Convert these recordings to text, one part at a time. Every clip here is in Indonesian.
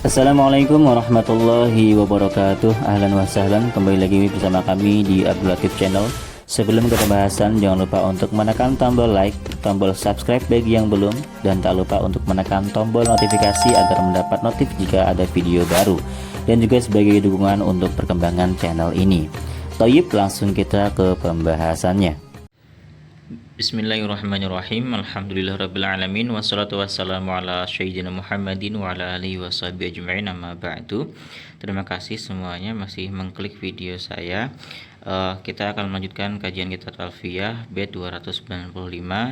Assalamualaikum warahmatullahi wabarakatuh. Ahlan wa sahlan, kembali lagi bersama kami di Abdul Latif Channel. Sebelum ke pembahasan, jangan lupa untuk menekan tombol like, tombol subscribe bagi yang belum, dan tak lupa untuk menekan tombol notifikasi agar mendapat notif jika ada video baru, dan juga sebagai dukungan untuk perkembangan channel ini. Toyib, langsung kita ke pembahasannya. Bismillahirrahmanirrahim. Alhamdulillahirrabbilalamin. Wassalatu wassalamu ala sayyidina Muhammadin wa ala alihi wa sahbihi ajma'in, amma ba'du. Terima kasih semuanya masih mengklik video saya. Kita akan melanjutkan kajian kitab Alfiyah bait 295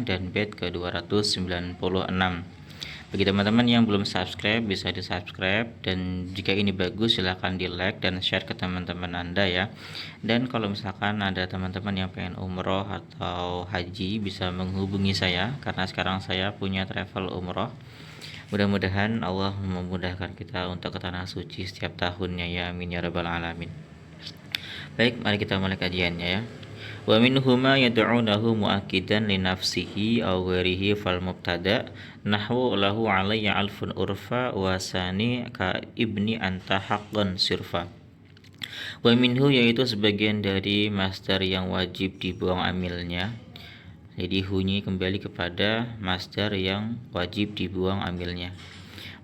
dan bait ke 296. Bagi teman-teman yang belum subscribe, bisa di subscribe, dan jika ini bagus silahkan di like dan share ke teman-teman Anda ya. Dan kalau misalkan ada teman-teman yang pengen umroh atau haji, bisa menghubungi saya karena sekarang saya punya travel umroh. Mudah-mudahan Allah memudahkan kita untuk ke tanah suci setiap tahunnya ya, amin ya rabbal alamin. Baik, mari kita mulai kajiannya ya. Wa minhuma yad'unahu mu'akkidan li nafsihi aw ghairihi fal mubtada nahwu lahu alayya alfun urfa wa sani ka ibni anta haqqan sirfa. Wa minhu, yaitu sebagian dari masdar yang wajib dibuang amilnya. Jadi hunyi kembali kepada masdar yang wajib dibuang amilnya.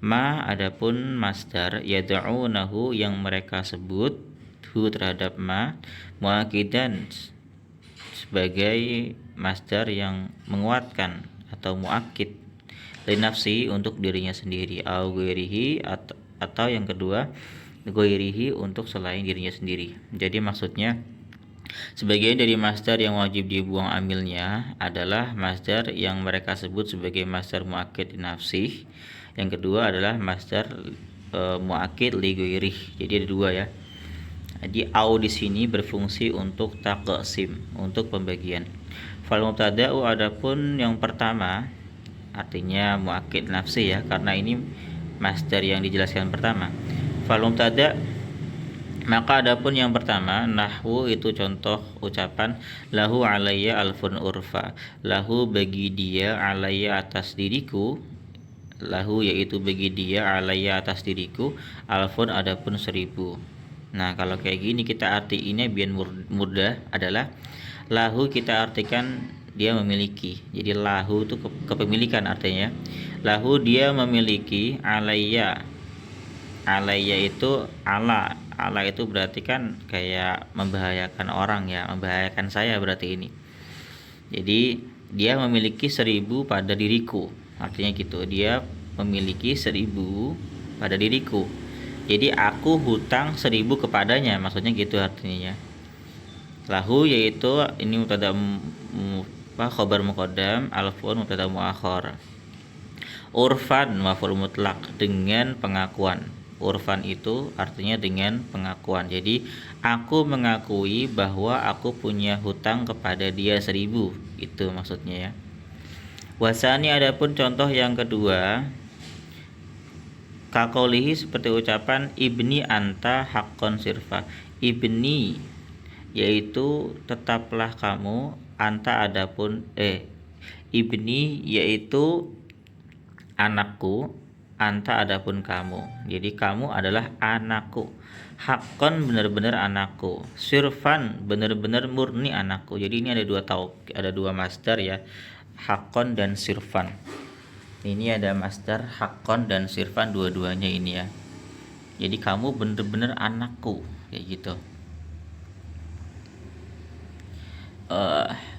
Ma, adapun masdar yad'unahu yang mereka sebut hu terhadap ma, mu'akkidan sebagai masdar yang menguatkan atau muakkid li nafsi untuk dirinya sendiri, au ghairihi atau yang kedua ghairihi untuk selain dirinya sendiri. Jadi maksudnya sebagian dari masdar yang wajib dibuang amilnya adalah masdar yang mereka sebut sebagai masdar muakkid li nafsi. Yang kedua adalah masdar muakkid li ghairihi. Jadi ada dua ya. Jadi au di sini berfungsi untuk taqsim, untuk pembagian. Fal mubtada'u, adapun yang pertama artinya muakkid nafsi ya, karena ini masdar yang dijelaskan pertama. Fal mubtada', maka adapun yang pertama nahwu itu contoh ucapan lahu alayya alfun urfa. Lahu bagi dia, alayya atas diriku, lahu yaitu bagi dia, alayya atas diriku, alfun adapun 1000. Nah, kalau kayak gini kita artiinnya biar mudah adalah lahu kita artikan dia memiliki. Jadi lahu itu kepemilikan artinya. Lahu dia memiliki, alayya. Alayya itu ala. Ala itu berarti kan kayak membahayakan orang ya, membahayakan saya berarti ini. Jadi dia memiliki 1000 pada diriku. Artinya gitu, dia memiliki 1000 pada diriku. Jadi aku hutang 1000 kepadanya, maksudnya gitu artinya. Lahu yaitu ini mubtada khabar muqaddam, alfun mubtada muakhar. Urfan maf'ul mutlaq, dengan pengakuan. Urfan itu artinya dengan pengakuan. Jadi aku mengakui bahwa aku punya hutang kepada dia 1000, itu maksudnya ya. Wasani, adapun contoh yang kedua, kakolihi seperti ucapan ibni anta haqqon sirfa. Ibni yaitu tetaplah kamu, anta adapun ibni yaitu anakku, anta adapun kamu. Jadi kamu adalah anakku. Haqqon benar-benar anakku. Sirfan benar-benar murni anakku. Jadi ini ada dua masdar ya. Haqqon dan sirfan. Ini ada masdar haqqon dan sirfan, dua-duanya ini ya. Jadi kamu benar-benar anakku, kayak gitu.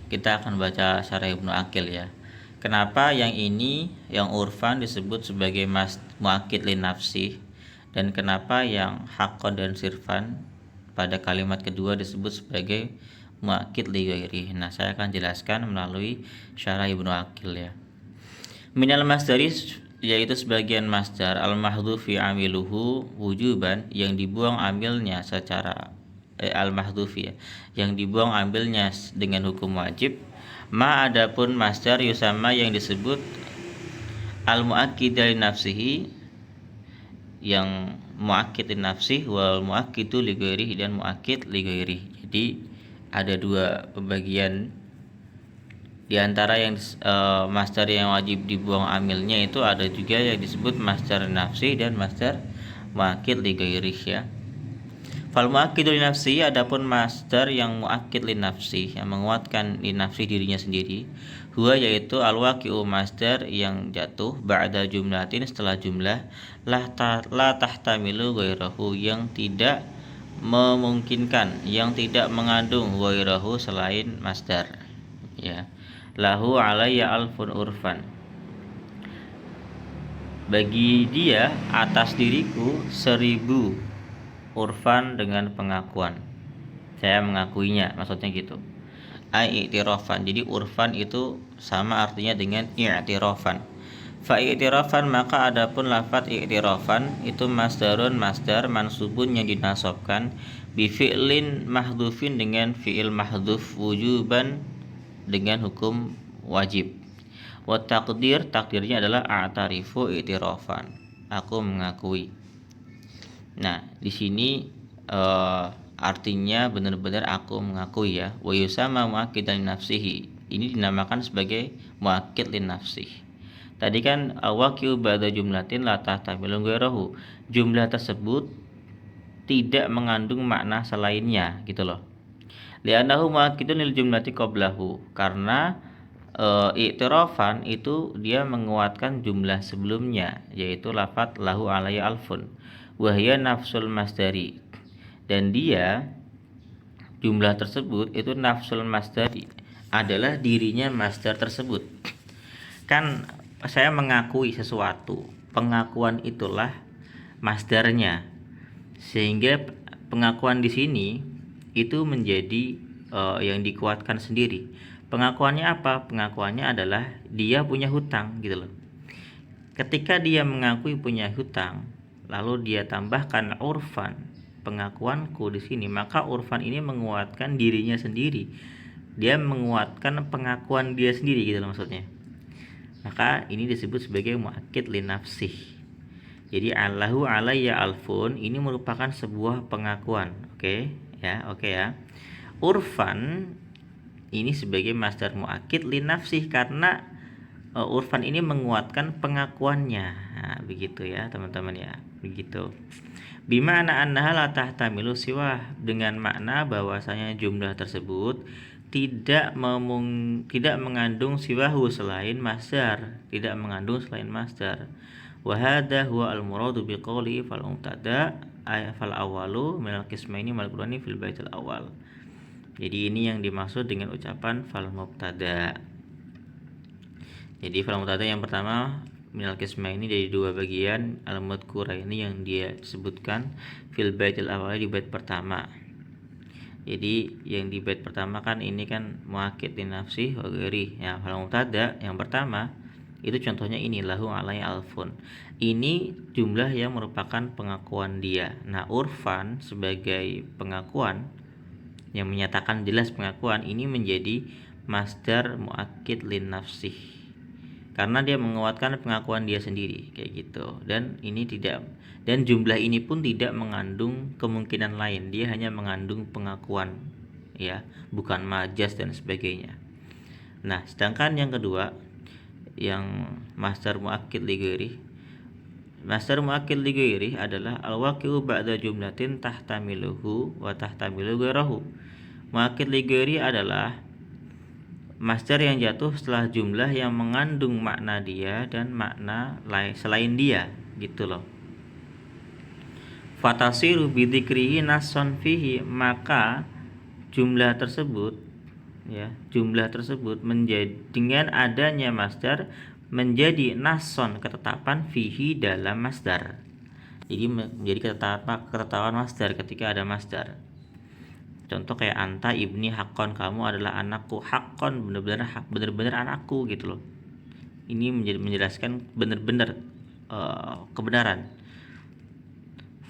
Kita akan baca syarah Ibnu Aqil ya. Kenapa yang ini, yang urfan disebut sebagai muakkid li nafsi, dan kenapa yang haqqon dan sirfan pada kalimat kedua disebut sebagai muakkid li ghairi. Nah, saya akan jelaskan melalui syarah Ibnu Aqil ya. Minal masdari, yaitu sebagian masdar al-mahdhufi amiluhu wujuban, yang dibuang amilnya secara al-mahdhufi ya, yang dibuang ambilnya dengan hukum wajib. Ma, adapun masdar yusama yang disebut al-muakkid li nafsihi, yang muakkid li nafsih, wal muakkidu li ghairihi, dan muakkid li ghairihi. Jadi ada dua pembagian. Di antara yang masdar yang wajib dibuang amilnya itu ada juga yang disebut masdar nafsi dan masdar muakkid li ghairih ya. Fal muakkidu li nafsi, adapun masdar yang muakkid li nafsi, yang menguatkan li nafsi dirinya sendiri, huwa yaitu al waqi'u, masdar yang jatuh ba'da jumlatin, setelah jumlah, la tahtamilu ghairahu, yang tidak memungkinkan, yang tidak mengandung ghairahu selain masdar ya. Lahu alayya alfun urfan, bagi dia atas diriku 1000 urfan, dengan pengakuan, saya mengakuinya, maksudnya gitu. I'tirafan, jadi urfan itu sama artinya dengan i'tirafan. Fa i'tirafan, maka adapun lafaz i'tirafan itu masdarun, masdar mansubun yang dinasabkan, bi fi'lin mahdhufin, dengan fi'il mahdhuf, wujuban dengan hukum wajib. Wa taqdir, takdirnya adalah a'tarifu i'tirafan, aku mengakui. Nah, di sini artinya benar-benar aku mengakui ya. Wa yusama muakkidan li nafsihi, ini dinamakan sebagai muakkid li nafsih. Tadi kan waqi'u ba'da jumlatin la tahtamilu ghairahu, jumlah tersebut tidak mengandung makna selainnya gitu loh. Li'annahu muakkidun lil jumlati qablahu, karena i'tirafan itu dia menguatkan jumlah sebelumnya, yaitu lafaz lahu alayya alfun, wahya nafsul masdari, dan dia jumlah tersebut itu nafsul masdari, adalah dirinya masdar tersebut. Kan saya mengakui sesuatu, pengakuan itulah masdarnya, sehingga pengakuan di sini itu menjadi yang dikuatkan sendiri. Pengakuannya apa? Pengakuannya adalah dia punya hutang gitu loh. Ketika dia mengakui punya hutang, lalu dia tambahkan urfan, pengakuanku di sini, maka urfan ini menguatkan dirinya sendiri. Dia menguatkan pengakuan dia sendiri gitu loh maksudnya. Maka ini disebut sebagai muakkid li nafsih. Jadi Allahu alayya alfun ini merupakan sebuah pengakuan. Oke ya. Urfan ini sebagai masdar muakkid li nafsih, karena urfan ini menguatkan pengakuannya. Nah, begitu ya teman-teman ya, begitu. Bimana annaha la tahtamilu siwah, dengan makna bahwasanya jumlah tersebut tidak mengandung siwahu, selain masdar, tidak mengandung selain masdar. Wa hadha huwa al muradu bi qouli fal mubtada fal awalu minal qismaini mal qurani fil baitil awal. Jadi ini yang dimaksud dengan ucapan fal mubtada. Jadi fal mubtada yang pertama minal qismaini, dari dua bagian, al madhkura ini yang dia sebutkan fil baitil awal, di bait pertama. Jadi yang di bait pertama kan ini kan muakkid li nafsi wa ghairi. Ya, fal mubtada yang pertama itu contohnya ini lahu alai alfun. Ini jumlah yang merupakan pengakuan dia. Nah, urfan sebagai pengakuan yang menyatakan jelas pengakuan ini menjadi masdar muakkid li nafsih, karena dia menguatkan pengakuan dia sendiri kayak gitu. Dan jumlah ini pun tidak mengandung kemungkinan lain, dia hanya mengandung pengakuan ya, bukan majas dan sebagainya. Nah, sedangkan yang kedua yang masdar muakkid li ghairi, masdar muakkid li ghairi adalah al-waqi'u ba'da jumlatin tahtamiluhu wa tahtamilu ghairahu. Muakkid li ghairi adalah masdar yang jatuh setelah jumlah yang mengandung makna dia dan makna lain selain dia gitu loh. Fatasiru bidzikrihi nasson fihi, maka jumlah tersebut menjadi, dengan adanya masdar, menjadi nasson, ketetapan, fihi, dalam masdar. Jadi menjadi ketetapan masdar ketika ada masdar. Contoh kayak anta ibni haqqon, kamu adalah anakku, haqqon benar-benar anakku gitu loh. Ini menjelaskan benar-benar kebenaran.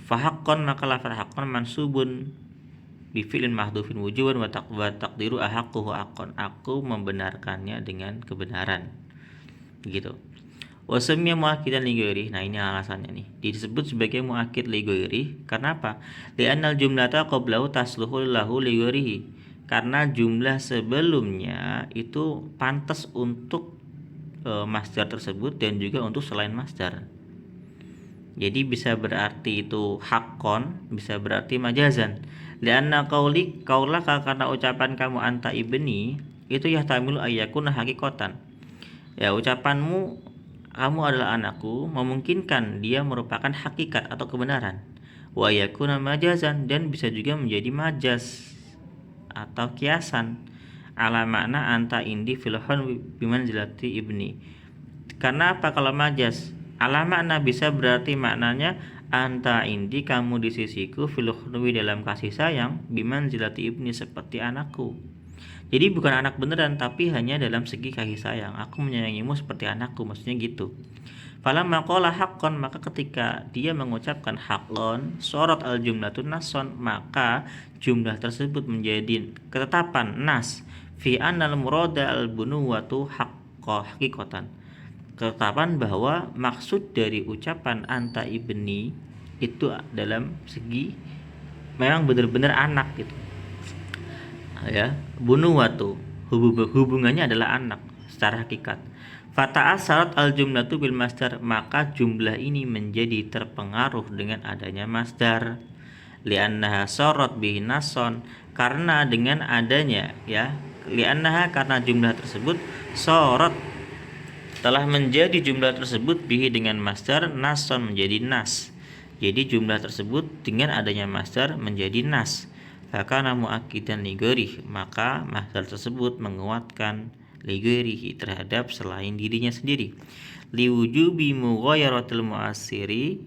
Fahaqqon, maka lafaz haqqon mansubun bi fi'lin mahdhufin wujuban wa taqdiru ahaqquhu haqqon, aku membenarkannya dengan kebenaran gitu. Wasamia muakkidan li ghairi. Nah, ini alasannya nih. Disebut sebagai muakkid li ghairi karena apa? Li'annal jumlata qablahu tasluhu lahu li ghairihi. Karena jumlah sebelumnya itu pantas untuk masdar tersebut dan juga untuk selain masdar. Jadi bisa berarti itu hakon, bisa berarti majazan. Lianna kaulaka, karena ucapan kamu anta ibni itu yahtamilu ayyakuna hakikotan. Ya, ucapanmu kamu adalah anakku memungkinkan dia merupakan hakikat atau kebenaran. Wa yakuna majazan, dan bisa juga menjadi majaz atau kiasan ala makna anta indi filhon bimanzilati ibni. Karena apa kalau majaz? Ala makna bisa berarti maknanya anta indi, kamu di sisiku, filhonwi dalam kasih sayang, bimanzilati ibni seperti anakku. Jadi bukan anak beneran, tapi hanya dalam segi kasih sayang. Aku menyayangimu seperti anakku, maksudnya gitu. Falamma qala haqqan, maka ketika dia mengucapkan haqqan, sorot al jumlatun nason, maka jumlah tersebut menjadi ketetapan nas fi annal murada al bunuwatu haqiqatan. Ketetapan bahwa maksud dari ucapan anta ibni itu dalam segi memang benar-benar anak gitu. Ya, bunuwatu hubungannya adalah anak secara hakikat. Fata'assarat al jumlatu bil masdar, maka jumlah ini menjadi terpengaruh dengan adanya masdar. Li'annaha sorot bihi nason, karena dengan adanya li'annaha, karena jumlah tersebut sorot telah menjadi jumlah tersebut bihi dengan masdar, nason menjadi nas. Jadi jumlah tersebut dengan adanya masdar menjadi nas. Fakana muakkidan lighairihi, maka masdar tersebut menguatkan lighairihi terhadap selain dirinya sendiri. Liwujubi mughayaratil mu'assiri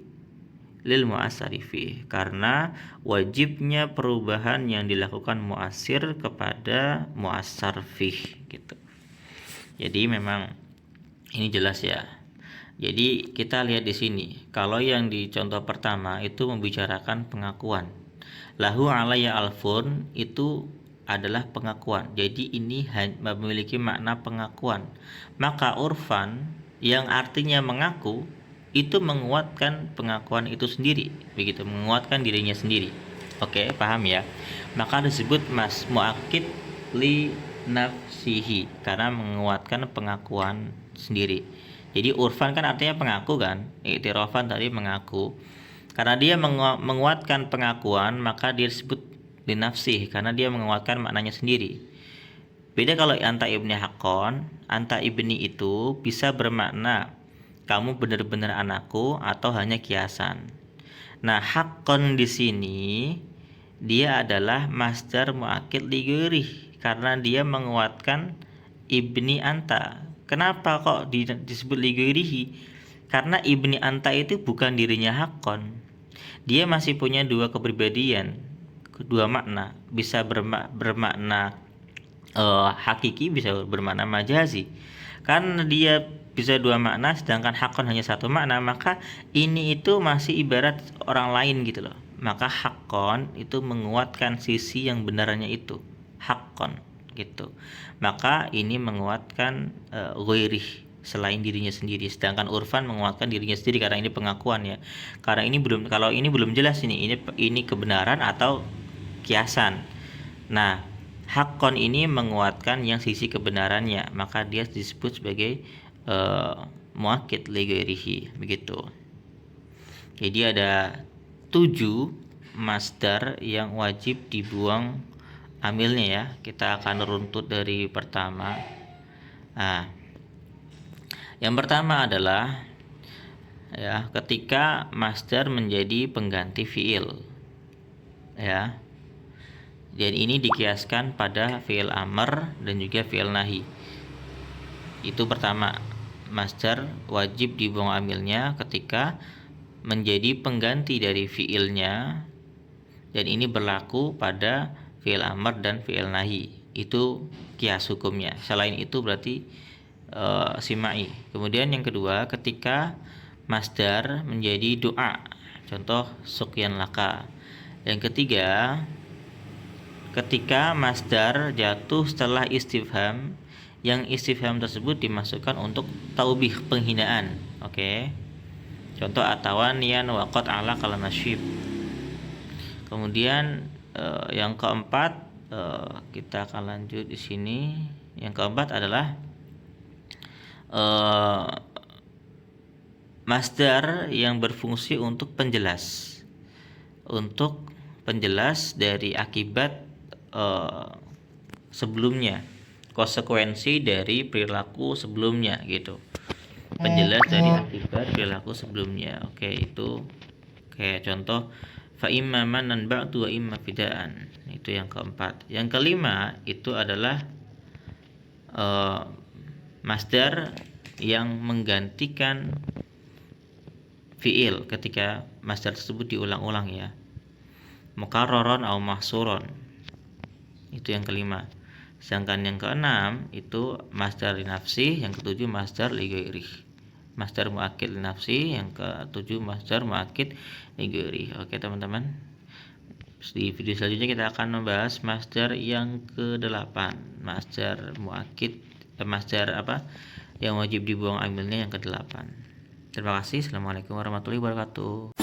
lil mu'assari fi, karena wajibnya perubahan yang dilakukan mu'assir kepada mu'assar fih gitu. Jadi memang ini jelas ya. Jadi kita lihat di sini, kalau yang di contoh pertama itu membicarakan pengakuan. Lahu alayya alfun, itu adalah pengakuan. Jadi ini memiliki makna pengakuan. Maka urfan, yang artinya mengaku, itu menguatkan pengakuan itu sendiri, begitu, menguatkan dirinya sendiri. Oke, paham ya? Maka disebut muakkid li nafsihi, karena menguatkan pengakuan sendiri. Jadi urfan kan artinya pengaku kan, i'tirafan tadi mengaku. Karena dia menguatkan pengakuan, maka dia disebut linafsih, karena dia menguatkan maknanya sendiri. Beda kalau anta ibni haqqon, anta ibni itu bisa bermakna kamu benar-benar anakku atau hanya kiasan. Nah, haqqon di sini dia adalah masdar muakkid li ghairihi, karena dia menguatkan ibni anta. Kenapa kok disebut li ghairihi? Karena ibni anta itu bukan dirinya haqqon. Dia masih punya dua kepribadian, dua makna. Bisa bermakna hakiki, bisa bermakna majazi. Karena dia bisa dua makna, sedangkan haqqon hanya satu makna, maka ini itu masih ibarat orang lain gitu loh. Maka haqqon itu menguatkan sisi yang benarnya itu, haqqon gitu. Maka ini menguatkan ghairih, selain dirinya sendiri, sedangkan urfan menguatkan dirinya sendiri karena ini pengakuan ya. Karena ini belum, kalau ini belum jelas ini kebenaran atau kiasan. Nah, haqqon ini menguatkan yang sisi kebenarannya, maka dia disebut sebagai muakkid li ghairihi, begitu. Jadi ada 7 masdar yang wajib dibuang amilnya ya. Kita akan runtut dari pertama. Nah, yang pertama adalah ya, ketika masdar menjadi pengganti fiil. Ya. Dan ini dikiaskan pada fiil amr dan juga fiil nahi. Itu pertama, masdar wajib dibuang amilnya ketika menjadi pengganti dari fiilnya, dan ini berlaku pada fiil amr dan fiil nahi. Itu kias hukumnya. Selain itu berarti simai. Kemudian yang kedua, ketika masdar menjadi doa, contoh sukyan laka. Yang ketiga, ketika masdar jatuh setelah istifham, yang istifham tersebut dimasukkan untuk taubih, penghinaan. Oke. Contoh atawanian waqad ala kalamasyib. Kemudian yang keempat, kita akan lanjut di sini. Yang keempat adalah masdar yang berfungsi untuk penjelas. Untuk penjelas dari akibat sebelumnya, konsekuensi dari perilaku sebelumnya gitu. Penjelas dari akibat perilaku sebelumnya. Oke, itu kayak contoh fa imma manan ba'du wa imma fidaan. Itu yang keempat. Yang kelima itu adalah masdar yang menggantikan fiil ketika masdar tersebut diulang-ulang ya. Mukarraron atau mahsuron. Itu yang kelima. Sedangkan yang keenam itu masdar li nafsi, yang ketujuh masdar li ghairi. Masdar muakkid li nafsi, yang ketujuh masdar muakkid li ghairi. Oke teman-teman. Di video selanjutnya kita akan membahas masdar yang ke-8, masdar muakkid, masdar apa yang wajib dibuang amilnya yang ke-8. Terima kasih. Assalamualaikum warahmatullahi wabarakatuh.